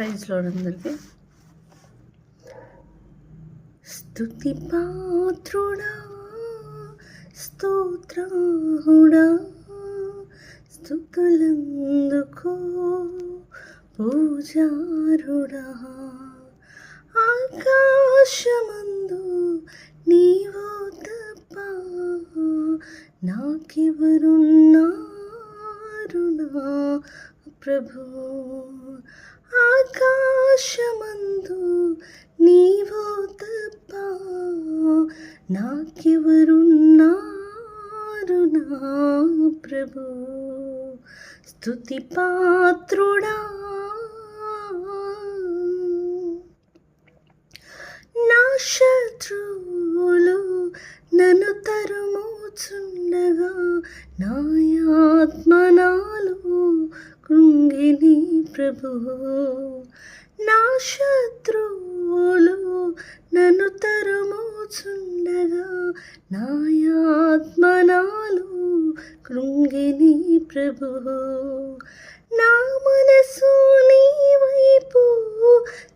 Praise lord అందరికీ. స్తుతి పాత్రుడా, స్తోత్రాహుడా, స్తుతులందుకో పూజారుడా. ఆకాశమందు నీవు తప్ప నాకెవరున్నారు నా ప్రభు. ఆకాశమందు నీవు తప్ప నాకెవరున్నారు నా ప్రభు. స్తుతి పాత్రుడా, నా శత్రువులు నన్ను తరుముచుండగా నా ఆత్మ నాలో కృంగిని ప్రభు. నా శత్రువులు నన్ను తరుముచుండగా నా ఆత్మ నాలో కృంగిని ప్రభు. నా మనసు నీ వైపు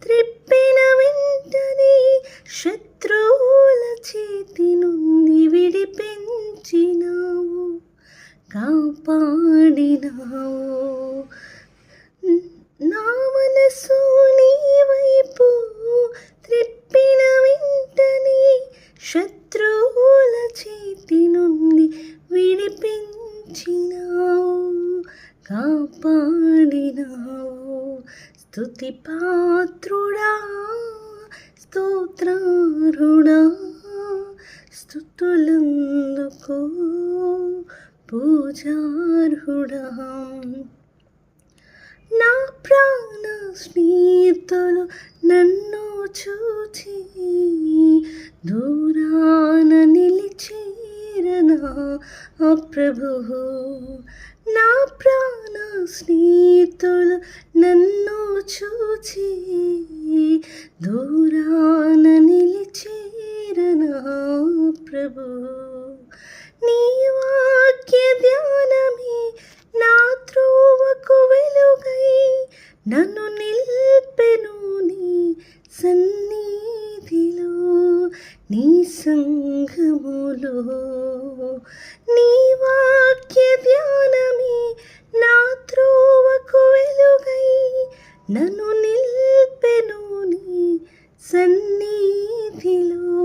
త్రిప్పిన వెంటనే శత్రువుల చేతి నుండి విడిపించినావు, కాపాడినావు. నా మనసు నీ వైపు త్రిప్పిన వెంటనే శత్రువుల చేతి నుండి విడిపించినావు, కాపాడినావు. స్తుతి పాత్రుడా, స్తోత్రారుడా, స్తుతులందుకో పూజార్హుడా. నా ప్రాణ స్నేహితులు నన్ను చూచి దూరాన నిలిచేరనా ప్రభు. నా ప్రాణ స్నేహితులు నన్ను చూచి దూరాన నిలిచేరనా ప్రభు. నీ వాక్య ధ్యానమే నా త్రోవకు వెలుగై నన్ను నిల్పెను నీ సన్నిధిలో, నీ సంఘములో. నీ వాక్య ధ్యానమే నా త్రోవకు వెలుగై నన్ను నిల్పెను నీ సన్నిధిలో,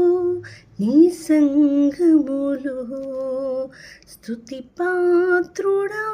నీ సంఘములో. స్తుతి పాత్రుడా,